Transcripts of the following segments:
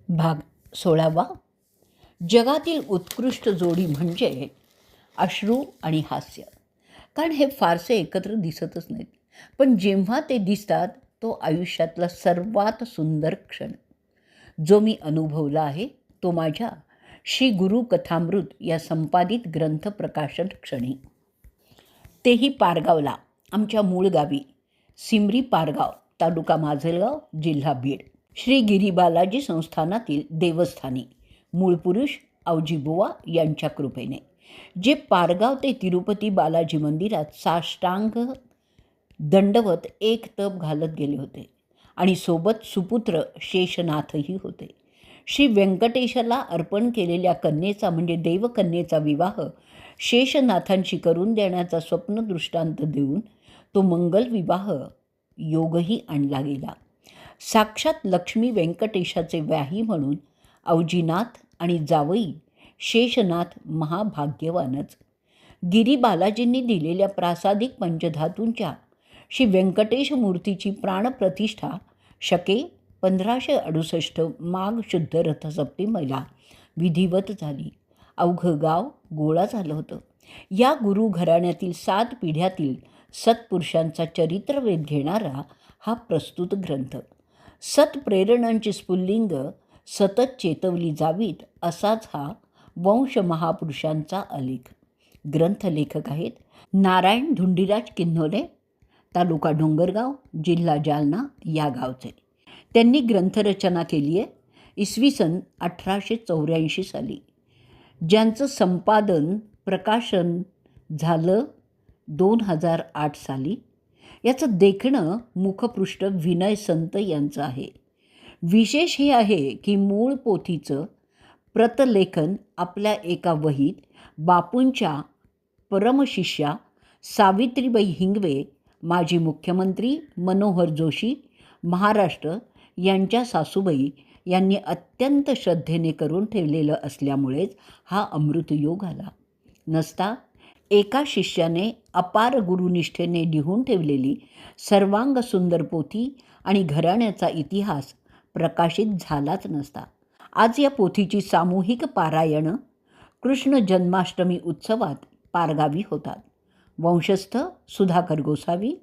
भाग 16. जगातील उत्कृष्ट जोडी म्हणजे अश्रू आणि हास्य. कारण हे फारसे एकत्र दिसतच नाहीत, पण जेव्हा ते दिसतात तो आयुष्यातला सर्वात सुंदर क्षण. जो मी अनुभवला आहे तो माझ्या श्री गुरु कथामृत या संपादित ग्रंथ प्रकाशन क्षणी. तेही पारगावला, आमच्या मूळ गावी, सिमरी पारगाव, तालुका माजलगाव, जिल्हा बीड, श्री गिरी बालाजी संस्थानातील देवस्थानी मूळ पुरुष आवजीबुवा यांच्या कृपेने, जे पारगाव ते तिरुपती बालाजी मंदिरात साष्टांग दंडवत एक तप घालत गेले होते आणि सोबत सुपुत्र शेषनाथही होते. श्री व्यंकटेशाला अर्पण केलेल्या कन्येचा म्हणजे देवकन्येचा विवाह शेषनाथांशी करून देण्याचा स्वप्नदृष्टांत देऊन तो मंगल विवाह योगही आणला गेला. साक्षात लक्ष्मी व्यंकटेशाचे व्याही म्हणून अवजीनाथ आणि जावई शेषनाथ महाभाग्यवानच. गिरी बालाजींनी दिलेल्या प्रासादिक पंचधातूंच्या श्री व्यंकटेश मूर्तीची प्राणप्रतिष्ठा शके 1568 माघ शुद्ध रथसप्तमीला विधिवत झाली. अवघं गाव गोळा झालं होतं. या गुरु घराण्यातील 7 पिढ्यातील सत्पुरुषांचा चरित्रवेध घेणारा हा प्रस्तुत ग्रंथ. सत्प्रेरणांची स्फुल्लिंग सतत चेतवली जावीत असाच हा वंश महापुरुषांचा आलेख. ग्रंथलेखक आहेत नारायण धुंडीराज किन्होले, तालुका डोंगरगाव, जिल्हा जालना या गावचे. त्यांनी ग्रंथरचना केली आहे इसवी सन 1884 साली, ज्यांचं संपादन प्रकाशन झालं 2008 साली. याचं देखणं मुखपृष्ठ विनय संत यांचं आहे. विशेष हे आहे की मूळ पोथीचं प्रतलेखन आपल्या एका वहीत बापूंच्या परमशिष्या सावित्रीबाई हिंगवे, माजी मुख्यमंत्री मनोहर जोशी, महाराष्ट्र यांच्या सासूबाई यांनी अत्यंत श्रद्धेने करून ठेवलेलं असल्यामुळेच हा अमृतयोग आला. नसता एका शिष्याने अपार गुरुनिष्ठेने लिहून ठेवलेली सर्वांग सुंदर पोथी आणि घराण्याचा इतिहास प्रकाशित झालाच नसता. आज या पोथीची सामूहिक पारायणं कृष्ण जन्माष्टमी उत्सवात पारगावी होतात. वंशस्थ सुधाकर गोसावी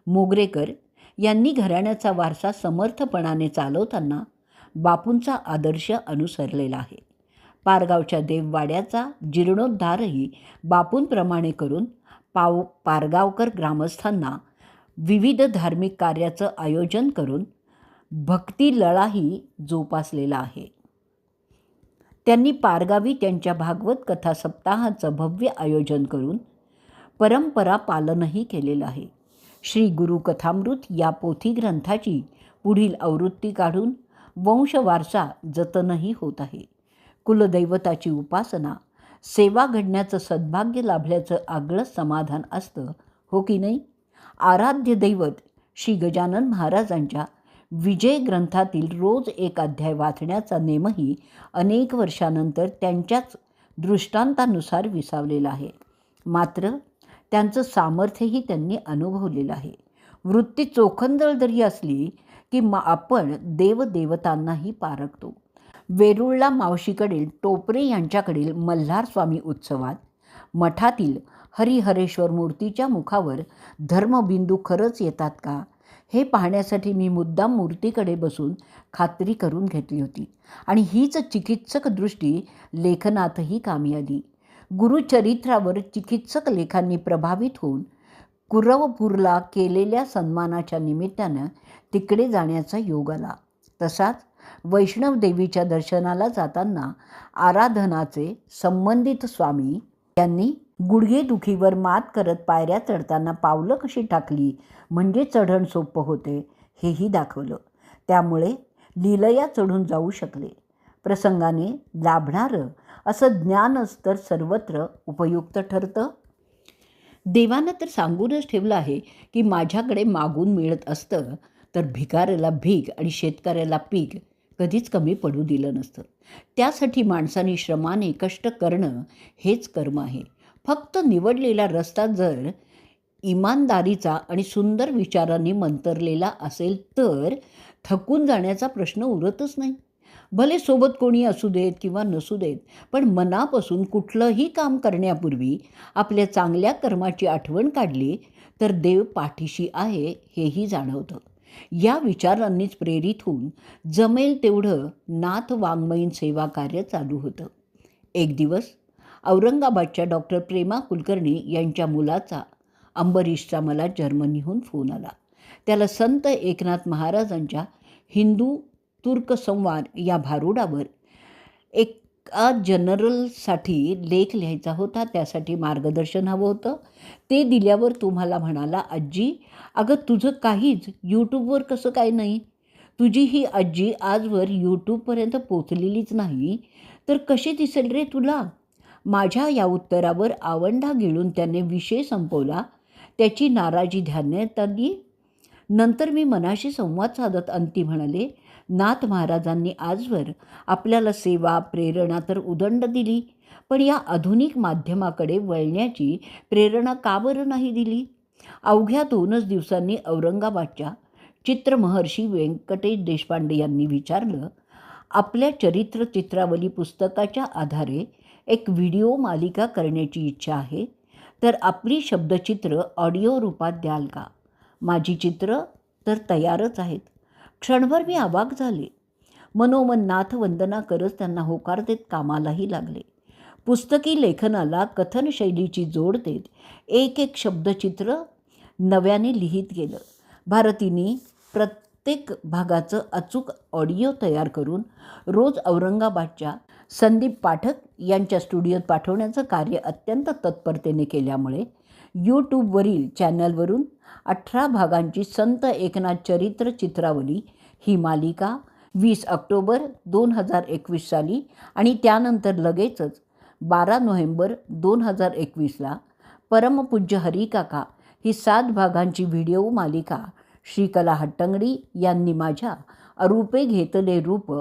मोगरेकर यांनी घराण्याचा वारसा समर्थपणाने चालवताना बापूंचा आदर्श अनुसरलेला आहे. पारगावच्या देववाड्याचा जीर्णोद्धारही बापूंप्रमाणे करून पारगावकर ग्रामस्थांना विविध धार्मिक कार्याचं आयोजन करून भक्ती लळाही जोपासलेला आहे. त्यांनी पारगावी त्यांच्या भागवत कथा सप्ताहाचं भव्य आयोजन करून परंपरा पालनही केलेलं आहे. श्री गुरु कथामृत या पोथी ग्रंथाची पुढील आवृत्ती काढून वंशवारसा जतनही होत आहे. कुलदैवताची उपासना सेवा घडण्याचं सद्भाग्य लाभल्याचं आगळंच समाधान असतं, हो की नाही? आराध्य दैवत श्री गजानन महाराजांच्या विजय ग्रंथातील रोज एक अध्याय वाचण्याचा नेमही अनेक वर्षानंतर त्यांच्याच दृष्टांतानुसार विसावलेला आहे. मात्र त्यांचं सामर्थ्यही त्यांनी अनुभवलेलं आहे. वृत्ती चोखंदळ जरी असली की आपण देवदेवतांनाही पारखतो. वेरूळला मावशीकडील टोपरे यांच्याकडील मल्हार स्वामी उत्सवात मठातील हरिहरेश्वर मूर्तीच्या मुखावर धर्मबिंदू खरंच येतात का हे पाहण्यासाठी मी मुद्दाम मूर्तीकडे बसून खात्री करून घेतली होती आणि हीच चिकित्सक दृष्टी लेखनातही कामी आली. गुरुचरित्रावर चिकित्सक लेखांनी प्रभावित होऊन कुरवपूरला केलेल्या सन्मानाच्या निमित्तानं तिकडे जाण्याचा योग आला. तसाच वैष्णव देवीच्या दर्शनाला जाताना आराधनाचे संबंधित स्वामी यांनी गुडघेदुखीवर मात करत पायऱ्या चढताना पावलं कशी टाकली म्हणजे चढण सोपं होते हेही दाखवलं. त्यामुळे लीलया चढून जाऊ शकले. प्रसंगाने लाभणारं असं ज्ञानच तर सर्वत्र उपयुक्त ठरतं. देवानं तर सांगूनच ठेवलं आहे की माझ्याकडे मागून मिळत असतं तर भिकाऱ्याला भीक आणि शेतकऱ्याला पीक कधीच कमी पडू दिलं नसतं. त्यासाठी माणसाने श्रमाने कष्ट करणं हेच कर्म आहे. फक्त निवडलेला रस्ता जर इमानदारीचा आणि सुंदर विचारांनी मंतरलेला असेल तर थकून जाण्याचा प्रश्न उरतच नाही. भले सोबत कोणी असू देत किंवा नसू देत, पण मनापासून कुठलंही काम करण्यापूर्वी आपल्या चांगल्या कर्माची आठवण काढली तर देव पाठीशी आहे हेही जाणवतं. या विचारांनीच प्रेरित होऊन जमेल तेवढं नाथ वाङ्मयीन सेवा कार्य चालू होतं. एक दिवस औरंगाबादच्या डॉक्टर प्रेमा कुलकर्णी यांच्या मुलाचा अंबरीशचा मला जर्मनीहून फोन आला. त्याला संत एकनाथ महाराजांच्या हिंदू तुर्क संवाद या भारुडावर एका जनरलसाठी लेख लिहायचा होता. त्यासाठी मार्गदर्शन हवं होतं. ते दिल्यावर तुम्हाला म्हणाला, आजी अगं तुझं काहीच यूट्यूबवर कसं काय नाही? तुझी ही आजी आजवर यूट्यूबपर्यंत पोचलेलीच नाही तर कशी दिसेल रे तुला? माझ्या या उत्तरावर आवंढा गिळून त्याने विषय संपवला. त्याची नाराजी ध्यानात आली. नंतर मी मनाशी संवाद साधत अंती म्हणाले, नाथ महाराजांनी आजवर आपल्याला सेवा प्रेरणा तर उदंड दिली, पण या आधुनिक माध्यमाकडे वळण्याची प्रेरणा का बरं नाही दिली? अवघ्या 2च दिवसांनी औरंगाबादच्या चित्रमहर्षी व्यंकटेश देशपांडे यांनी विचारलं, आपल्या चरित्र चित्रावली पुस्तकाच्या आधारे एक व्हिडिओ मालिका करण्याची इच्छा आहे, तर आपली शब्दचित्र ऑडिओ रूपात द्याल का? माझी चित्र तर तयारच आहेत. क्षणभर मी अवाक झाले. मनोमन नाथवंदना करत त्यांना होकार देत कामालाही लागले. पुस्तकी लेखनाला कथनशैलीची जोड देत एक एक शब्दचित्र नव्याने लिहित गेलं. भारतीने प्रत्येक भागाचं अचूक ऑडिओ तयार करून रोज औरंगाबादच्या संदीप पाठक यांच्या स्टुडिओत पाठवण्याचं कार्य अत्यंत तत्परतेने केल्यामुळे यूट्यूबवरील चॅनलवरून 18 भागांची संत एकनाथ चरित्र चित्रावली ही मालिका 20 ऑक्टोबर 2021 साली आणि त्यानंतर लगेचच 12 नोव्हेंबर 2021ला परमपूज्य हरिकाका ही 7 भागांची व्हिडिओ मालिका श्रीकला हट्टंगडी यांनी माझ्या अरूपे घेतले रूप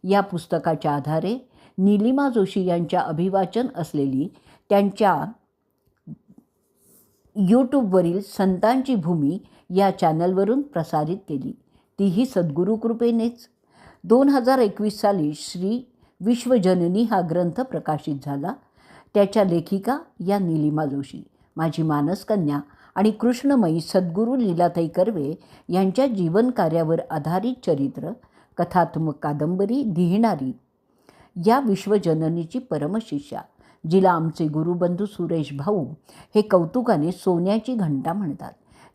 या पुस्तकाच्या आधारे नीलिमा जोशी यांच्या अभिवाचन असलेली त्यांच्या यूट्यूबवरील संतांची भूमी या चॅनलवरून प्रसारित केली. तीही सद्गुरू कृपेनेच. 2021 साली श्री विश्वजननी हा ग्रंथ प्रकाशित झाला. त्याच्या लेखिका या नीलिमा जोशी, माझी मानसकन्या आणि कृष्णमयी सद्गुरू लीलाताई कर्वे यांच्या जीवनकार्यावर आधारित चरित्र कथात्मक कादंबरी लिहिणारी या विश्वजननीची परमशिष्या, जिला आमचे गुरुबंधू सुरेश भाऊ हे कौतुकाने सोन्याची घंटा म्हणतात,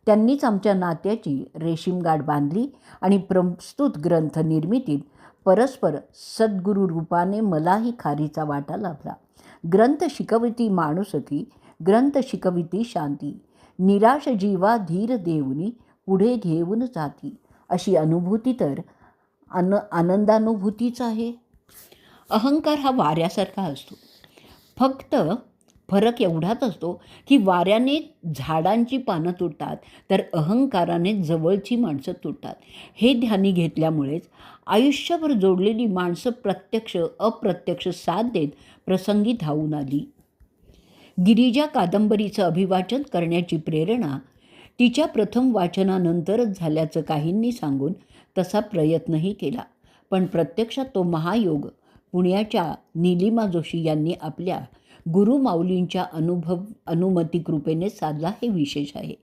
त्यांनीच आमच्या नात्याची रेशीमगाठ बांधली आणि प्रस्तुत ग्रंथ निर्मितीत परस्पर सद्गुरू रूपाने मलाही खारीचा वाटा लाभला. ग्रंथ शिकविती माणुसकी, ग्रंथ शिकविती शांती, निराश जीवा धीर देऊनी पुढे घेऊन जाती, अशी अनुभूती तर आनंदानुभूतीच आहे. अहंकार हा वाऱ्यासारखा असतो. फक्त फरक एवढाच असतो की वाऱ्याने झाडांची पानं तुटतात तर अहंकाराने जवळची माणसं तुटतात. हे ध्यानी घेतल्यामुळेच आयुष्यभर जोडलेली माणसं प्रत्यक्ष अप्रत्यक्ष साथ देत प्रसंगी धावून आली. गिरिजा कादंबरीचं अभिवाचन करण्याची प्रेरणा तिच्या प्रथम वाचनानंतरच झाल्याचं काहींनी सांगून तसा प्रयत्नही केला, पण प्रत्यक्षात तो महायोग पुण्याच्या नीलिमा जोशी यांनी आपल्या गुरुमाऊलींच्या अनुमतीकृपेने साधला हे विशेष आहे.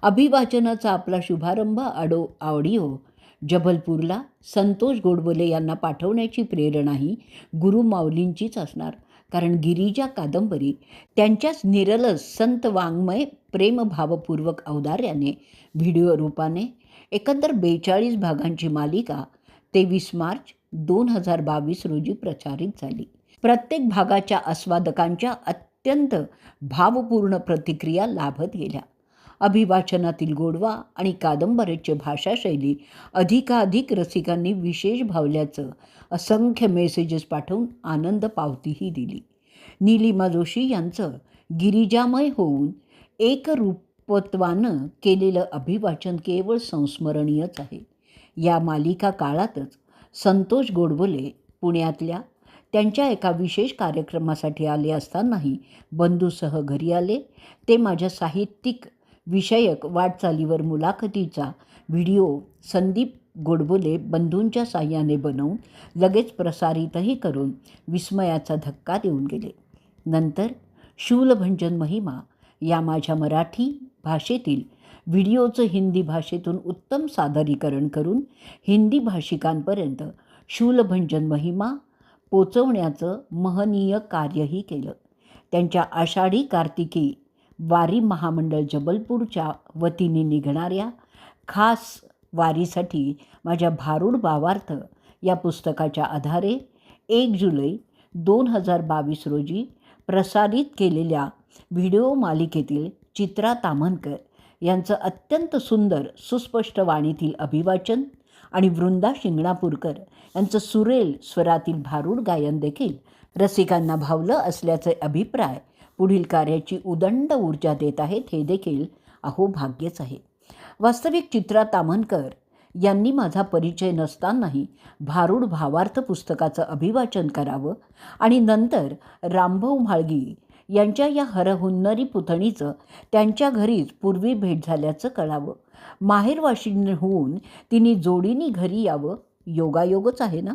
अभिवाचनाचा आपला शुभारंभ ऑडिओ जबलपूरला संतोष गोडबोले यांना पाठवण्याची प्रेरणाही गुरुमाऊलींचीच असणार, कारण गिरिजा कादंबरी त्यांच्याच निरलस संत वाङ्मय प्रेमभावपूर्वक औदार्याने व्हिडिओ रूपाने एकंदर 42 भागांची मालिका 23 मार्च 2022 रोजी प्रसारित झाली. प्रत्येक भागाच्या आस्वादकांच्या अत्यंत भावपूर्ण प्रतिक्रिया लाभत गेल्या. अभिवाचनातील गोडवा आणि कादंबरीची भाषाशैली अधिकाधिक रसिकांनी विशेष भावल्याचं असंख्य मेसेजेस पाठवून आनंद पावतीही दिली. नीलिमा जोशी यांचं गिरिजामय होऊन एकरूपत्वानं केलेलं अभिवाचन केवळ संस्मरणीयच आहे. या मालिका काळातच संतोष गोडबोले पुण्यातल्या त्यांच्या एका विशेष कार्यक्रमासाठी आले असतानाही बंधूसह घरी आले. ते माझ्या साहित्यिक विषयक वाटचालीवर मुलाखतीचा व्हिडिओ संदीप गोडबोले बंधूंच्या साह्याने बनवून लगेच प्रसारितही करून विस्मयाचा धक्का देऊन गेले. नंतर शूलभंजन महिमा या माझ्या मराठी भाषेतील व्हिडिओचं हिंदी भाषेतून उत्तम सादरीकरण करून हिंदी भाषिकांपर्यंत शूलभंजन महिमा पोचवण्याचं महनीय कार्यही केलं. त्यांच्या आषाढी कार्तिकी वारी महामंडळ जबलपूरच्या वतीने निघणाऱ्या खास वारीसाठी माझ्या भारूड भावार्थ या पुस्तकाच्या आधारे 1 जुलै 2022 रोजी प्रसारित केलेल्या व्हिडिओ मालिकेतील चित्रा ताम्हनकर यांचं अत्यंत सुंदर सुस्पष्ट वाणीतील अभिवाचन आणि वृंदा शिंगणापूरकर यांचं सुरेल स्वरातील भारूड गायन देखील रसिकांना भावलं असल्याचे अभिप्राय पुढील कार्याची उदंड ऊर्जा देत आहेत. हे देखील अहो भाग्यच आहे. वास्तविक चित्रा ताम्हनकर यांनी माझा परिचय नसतानाही भारूड भावार्थ पुस्तकाचं अभिवाचन करावं आणि नंतर रामभाऊ म्हाळगी यांच्या या हरहुन्नरी पुतणीचं त्यांच्या घरीच पूर्वी भेट झाल्याचं कळावं. माहेरवाशीहून तिने जोडीने घरी यावं, योगायोगच आहे ना.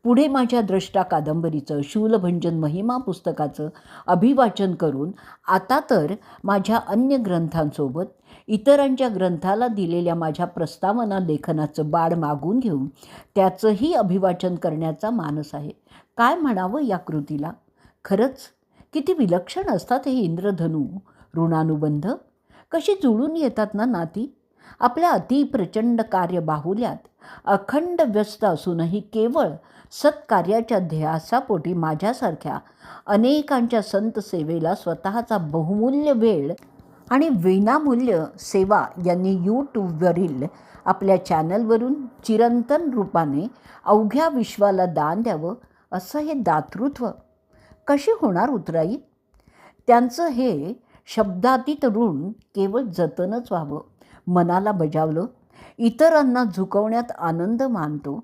पुढे माझ्या द्रष्टा कादंबरीचं शूलभंजन महिमा पुस्तकाचं अभिवाचन करून आता तर माझ्या अन्य ग्रंथांसोबत इतरांच्या ग्रंथाला दिलेल्या माझ्या प्रस्तावना लेखनाचं बाळ मागून घेऊन त्याचंही अभिवाचन करण्याचा मानस आहे. काय म्हणावं या कृतीला. खरंच किती विलक्षण असतात हे इंद्रधनू ऋणानुबंध. कशी जुळून येतात ना नाती. आपल्या अतिप्रचंड कार्यबाहुल्यात अखंड व्यस्त असूनही केवळ सत्कार्याच्या ध्येयापोटी माझ्यासारख्या अनेकांच्या संत सेवेला स्वतःचा बहुमूल्य वेळ आणि विनामूल्य सेवा यांनी यूट्यूबवरील आपल्या चॅनलवरून चिरंतन रूपाने अवघ्या विश्वाला दान द्यावं, असं हे दातृत्व कशी होणार उतराई. त्यांचं हे शब्दातीत ऋण केवळ जतनच व्हावं. मनाला बजावलं. इतरांना झुकवण्यात आनंद मानतो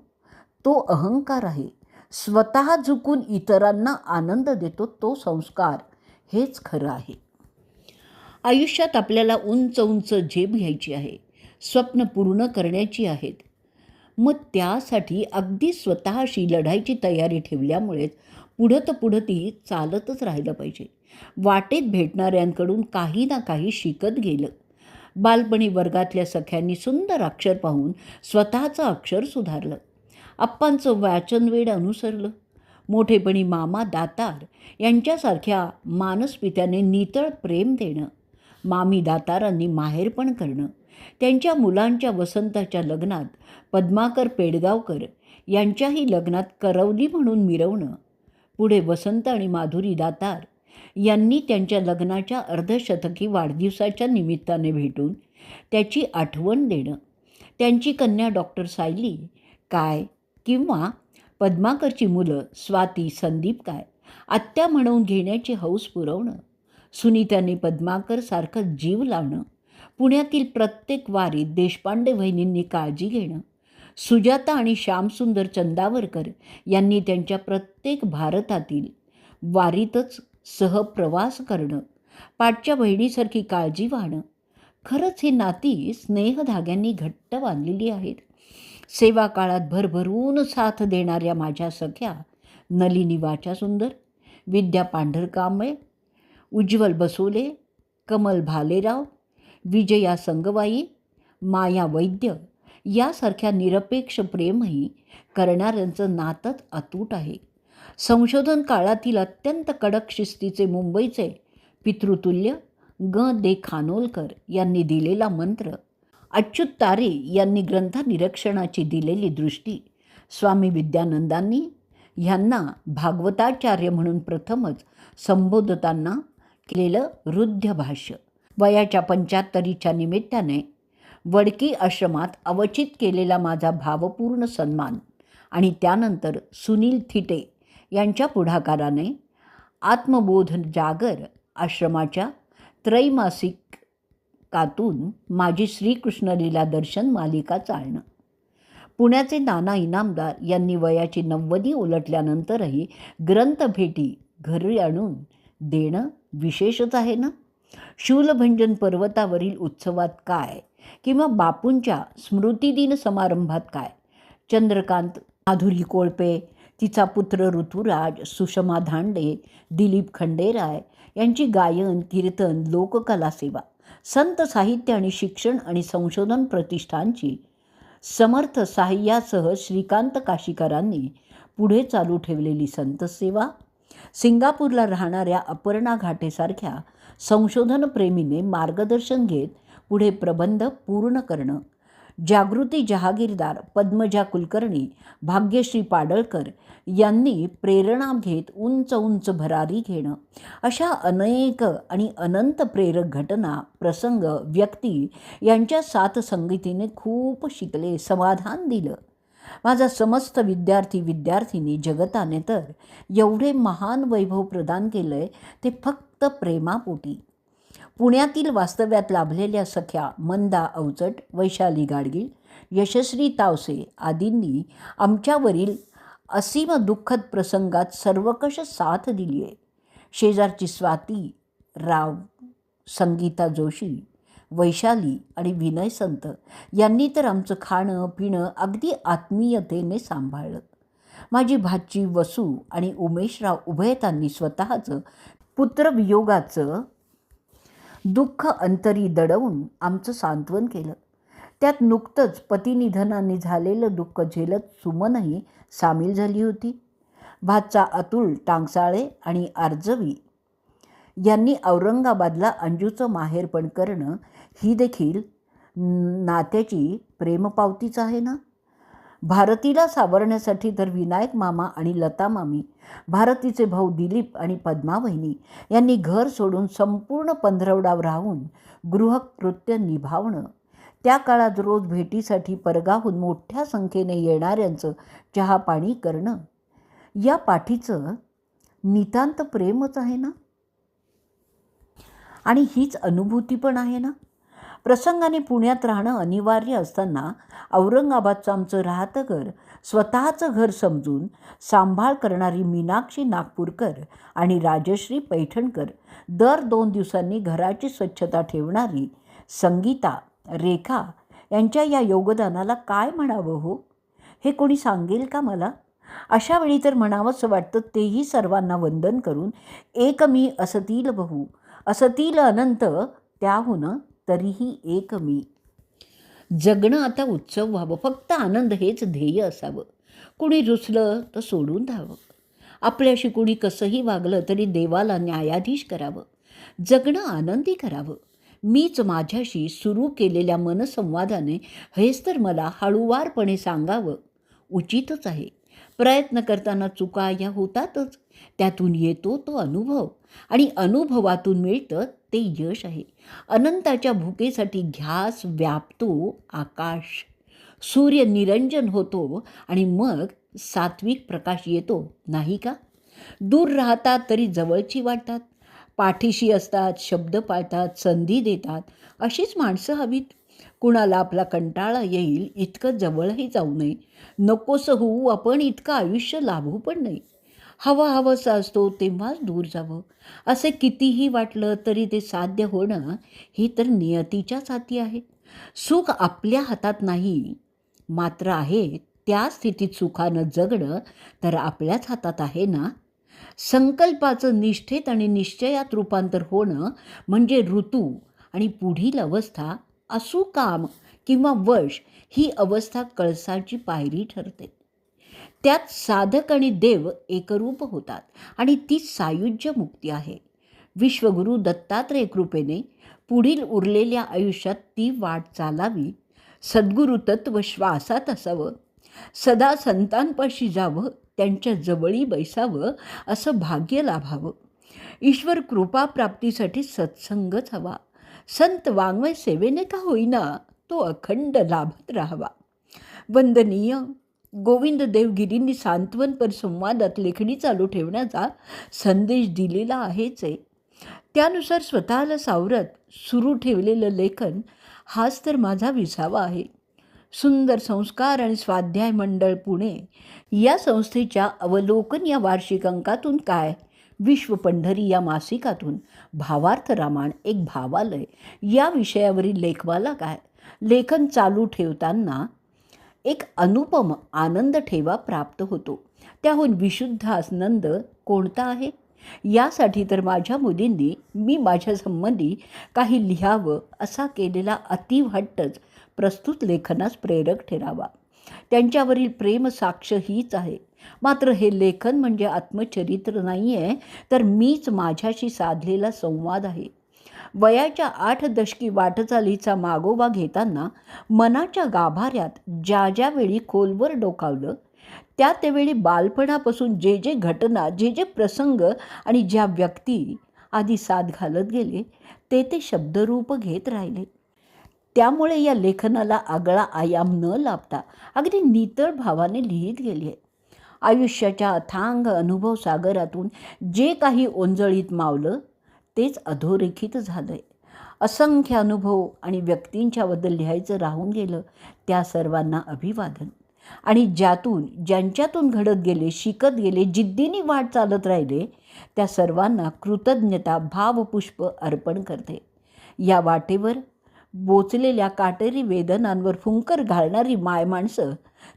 तो अहंकार आहे. स्वतः झुकून इतरांना आनंद देतो तो संस्कार. हेच खरं आहे. आयुष्यात आपल्याला उंच उंच झेप घ्यायची आहे, स्वप्न पूर्ण करण्याची आहेत. मग त्यासाठी अगदी स्वतःशी लढायची तयारी ठेवल्यामुळेच पुढं ती चालतच राहिलं पाहिजे. वाटेत भेटणाऱ्यांकडून काही ना काही शिकत गेलं. बालपणी वर्गातल्या सख्यांनी सुंदर अक्षर पाहून स्वतःचं अक्षर सुधारलं. आप्पांचं वाचनवेड अनुसरलं. मोठेपणी मामा दातार यांच्यासारख्या मानसपित्याने नितळ प्रेम देणं. मामी दातारांनी माहेरपण करणं. त्यांच्या मुलांच्या वसंताच्या लग्नात पद्माकर पेडगावकर यांच्याही लग्नात करवली म्हणून मिरवणं. पुढे वसंत आणि माधुरी दातार यांनी त्यांच्या लग्नाच्या अर्धशतकी वाढदिवसाच्या निमित्ताने भेटून त्याची आठवण देणं. त्यांची कन्या डॉक्टर सायली काय किंवा पद्माकरची मुलं स्वाती संदीप काय आत्या म्हणून घेण्याची हौस पुरवणं. सुनीताने पद्माकरसारखं जीव लावणं. पुण्यातील प्रत्येक वारीत देशपांडे वहिनींनी काळजी घेणं. सुजाता आणि श्यामसुंदर चंदावरकर यांनी त्यांच्या प्रत्येक भारतातील वारीतच सहप्रवास करणं. पाठच्या बहिणीसारखी काळजी वाहणं. खरंच ही नाती स्नेहधाग्यांनी घट्ट बांधलेली आहेत. सेवा काळात भरभरून साथ देणाऱ्या माझ्या सख्या नलिनी वाचासुंदर, विद्या पांढरकांबळे, उज्ज्वल बसोले, कमल भालेराव, विजया संगवाई, माया वैद्य यासारख्या निरपेक्ष प्रेमही करणाऱ्यांचं नातंच अतूट आहे. संशोधन काळातील अत्यंत कडक शिस्तीचे मुंबईचे पितृतुल्य दे खानोलकर यांनी दिलेला मंत्र, अच्युत तारे यांनी ग्रंथनिरीक्षणाची दिलेली दृष्टी, स्वामी विद्यानंदांनी ह्यांना भागवताचार्य म्हणून प्रथमच संबोधताना केलेलं हृद्य भाष्य, वयाच्या 75च्या निमित्ताने वडकी आश्रमात अवचित केलेला माझा भावपूर्ण सन्मान आणि त्यानंतर सुनील थिटे यांच्या पुढाकाराने आत्मबोध जागर आश्रमाच्या त्रैमासिकातून माझी श्रीकृष्ण लीला दर्शन मालिका चालणं. पुण्याचे नाना इनामदार यांनी वयाची 90 उलटल्यानंतरही ग्रंथभेटी घरी आणून देणं विशेषच आहे ना. शूलभंजन पर्वतावरील उत्सवात काय किंवा बापूंच्या स्मृतिदिन समारंभात काय. चंद्रकांत, माधुरी कोळपे, तिचा पुत्र ऋतुराज, सुषमा धांडे, दिलीप खंडेराय यांची गायन, कीर्तन, लोककला सेवा, संत साहित्य आणि शिक्षण आणि संशोधन प्रतिष्ठानची समर्थ साह्यासह श्रीकांत काशीकरांनी पुढे चालू ठेवलेली संत सेवा, सिंगापूरला राहणाऱ्या अपर्णा घाटेसारख्या संशोधनप्रेमीने मार्गदर्शन घेत पुढे प्रबंध पूर्ण करणं, जागृती जहागीरदार, पद्मजा कुलकर्णी, भाग्यश्री पाडळकर यांनी प्रेरणा घेत उंच उंच भरारी घेणं, अशा अनेक आणि अनंत प्रेरक घटना, प्रसंग, व्यक्ती यांच्या साथसंगतीने खूप शिकले, समाधान दिलं. माझा समस्त विद्यार्थिनी जगताने तर एवढे महान वैभव प्रदान केलंय ते फक्त प्रेमापोटी. पुण्यातील वास्तव्यात लाभलेल्या सख्या मंदा अवचट, वैशाली गाडगीळ, यशश्री तावसे आदींनी आमच्यावरील असीम दुःखद प्रसंगात सर्वकष साथ दिली आहे. शेजारची स्वाती राव, संगीता जोशी, वैशाली आणि विनय संत यांनी तर आमचं खाणं पिणं अगदी आत्मीयतेने सांभाळलं. माझी भाची वसू आणि उमेशराव उभयतांनी स्वतःचं पुत्रवियोगाचं दुःख अंतरी दडवून आमचं सांत्वन केलं. त्यात नुकतंच पतिनिधनाने झालेलं दुःख झेलत सुमनही सामील झाली होती. भाचा अतुल टांगसाळे आणि आर्जवी यांनी औरंगाबादला अंजूचं माहेरपण करणं ही देखील नात्याची प्रेमपावतीच आहे ना. भारतीला सावरण्यासाठी तर विनायक मामा आणि लता मामी, भारतीचे भाऊ दिलीप आणि पद्मा वहिनी यांनी घर सोडून संपूर्ण पंधरवडावर राहून गृहकृत्य निभावणं, त्या काळात रोज भेटीसाठी परगाहून मोठ्या संख्येने येणाऱ्यांचं चहापाणी करणं, या पाठीचं नितांत प्रेमच आहे ना. आणि हीच अनुभूती पण आहे ना. प्रसंगाने पुण्यात राहणं अनिवार्य असताना औरंगाबादचं आमचं राहतं घर स्वतःचं घर समजून सांभाळ करणारी मीनाक्षी नागपूरकर आणि राजश्री पैठणकर, दर 2 दिवसांनी घराची स्वच्छता ठेवणारी संगीता, रेखा यांच्या या योगदानाला काय म्हणावं हो, हे कोणी सांगेल का मला. अशा वेळी तर म्हणावंसं वाटतं तेही सर्वांना वंदन करून, एक मी असतील बहु, असतील अनंत, त्याहून तरीही एक मी. जगणं आता उत्सव व्हावं, फक्त आनंद हेच ध्येय असावं. कुणी रुसलं तर सोडून द्यावं. आपल्याशी कुणी कसंही वागलं तरी देवाला न्यायाधीश करावं. जगणं आनंदी करावं. मीच माझ्याशी सुरू केलेल्या मनसंवादाने हेच तर मला हळूवारपणे सांगावं उचितच आहे. प्रयत्न करताना चुका या होतातच, त्यातून येतो तो अनुभव आणि अनुभवातून मिळतं ते यश आहे. अनंताच्या भुकेसाठी घ्यास व्यापतो आकाश, सूर्य निरंजन होतो आणि मग सात्विक प्रकाश येतो, नाही का. दूर राहतात तरी जवळची वाटतात, पाठीशी असतात, शब्द पाळतात, संधी देतात, अशीच माणसं हवीत. कुणाला आपला कंटाळा येईल इतकं जवळही जाऊ नये, नकोसं होऊ आपण इतकं आयुष्य लाभू पण नाही. हवंसा असतो तेव्हाच दूर जावं. असे कितीही वाटलं तरी ते साध्य होणं ही तर नियतीच्याच हाती आहे. सुख आपल्या हातात नाही, मात्र आहे त्या स्थितीत सुखानं जगणं तर आपल्याच हातात आहे ना. संकल्पाचं निष्ठेत आणि निश्चयात रूपांतर होणं म्हणजे ऋतू आणि पुढील अवस्था, असू काम किंवा वश, ही अवस्था कळसाची पायरी ठरते. त्यात साधक आणि देव एकरूप होतात आणि ती सायुज्य मुक्ती आहे. विश्वगुरू दत्तात्रय कृपेने पुढील उरलेल्या आयुष्यात ती वाट चालावी. सद्गुरू तत्व श्वासात असावं, सदा संतांपाशी जावं, त्यांच्या जवळी बैसावं, असं भाग्य लाभावं. ईश्वर कृपा प्राप्तीसाठी सत्संगच हवा. संत वाङ्मय सेवेने का होईना तो अखंड लाभत राहावा. वंदनीय गोविंद देवगिरींनी सांत्वन परिसंवादात लेखणी चालू ठेवण्याचा संदेश दिलेला आहेच आहे. त्यानुसार स्वतःला सावरत सुरू ठेवलेलं लेखन हाच तर माझा विसावा आहे. सुंदर संस्कार आणि स्वाध्याय मंडळ पुणे या संस्थेच्या अवलोकन या वार्षिक अंकातून काय, विश्व पंढरी या मासिकातून भावार्थ रामायण एक भावालय या विषयावरील लेखवाला काय, लेखन चालू ठेवताना एक अनुपम आनंद ठेवा प्राप्त होतो. त्याहून विशुद्ध आनंद कोणता आहे? यासाठी तर माझ्या मुलींनी मी माझ्या संबंधी काही लिहावं असा केलेला अतीव हट्टच प्रस्तुत लेखनास प्रेरक ठरावा. त्यांच्यावरील प्रेम साक्ष हीच आहे. मात्र हे लेखन म्हणजे आत्मचरित्र नाही आहे, तर मीच माझ्याशी साधलेला संवाद आहे. वयाच्या 8 दशकी वाटचालीचा मागोवा घेताना मनाच्या गाभाऱ्यात ज्या वेळी खोलवर डोकावलं, त्यावेळी बालपणापासून जे घटना, जे प्रसंग आणि ज्या व्यक्ती आधी साथ घालत गेले, ते शब्दरूप घेत राहिले. त्यामुळे या लेखनाला आगळा आयाम न लाभता अगदी नितळ भावाने लिहित गेली आहे. आयुष्याच्या अथांग अनुभव सागरातून जे काही ओंजळीत मावलं तेच अधोरेखित झालं आहे. असंख्य अनुभव आणि व्यक्तींच्याबद्दल लिहायचं राहून गेलं, त्या सर्वांना अभिवादन. आणि ज्यांच्यातून घडत गेले, शिकत गेले, जिद्दीने वाट चालत राहिले, त्या सर्वांना कृतज्ञता भावपुष्प अर्पण करते. या वाटेवर बोचलेल्या काटेरी वेदनांवर फुंकर घालणारी मायमाणसं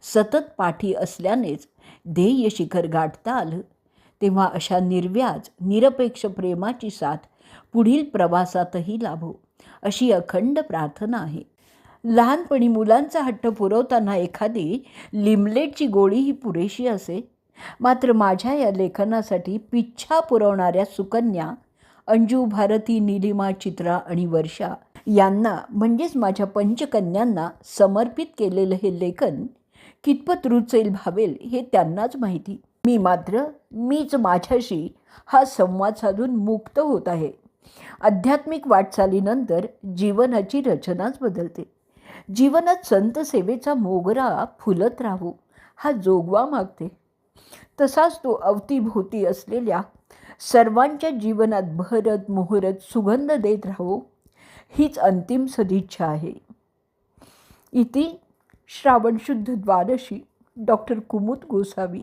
सतत पाठी असल्यानेच ध्येय शिखर गाठता आलं. तेव्हा अशा निर्व्याज निरपेक्ष प्रेमाची साथ पुढील प्रवासातही लाभो, अशी अखंड प्रार्थना आहे. लहानपणी मुलांचा हट्ट पुरवताना एखादी लिमलेटची गोळीही पुरेशी असे. मात्र माझ्या या लेखनासाठी पिच्छा पुरवणाऱ्या सुकन्या, अंजू, भारती, नीलिमा, चित्रा आणि वर्षा यांना म्हणजेच माझ्या पंचकन्यांना समर्पित केलेलं हे लेखन कितपत रुचेल भावेल हे त्यांनाच माहिती. मीच माझ्याशी हा संवाद साधून मुक्त होत आहे. आध्यात्मिक वाटचालीनंतर जीवनाची रचनाच बदलते. जीवनात संत सेवेचा मोगरा फुलत राहू हा जोगवा मागते. तसाच तो अवतीभोवती असलेल्या सर्वांच्या जीवनात बहरत मोहरत सुगंध देत राहू, हीच अंतिम सदिच्छा आहे. इति श्रावण शुद्ध द्वादशी डॉक्टर कुमुद गोसावी.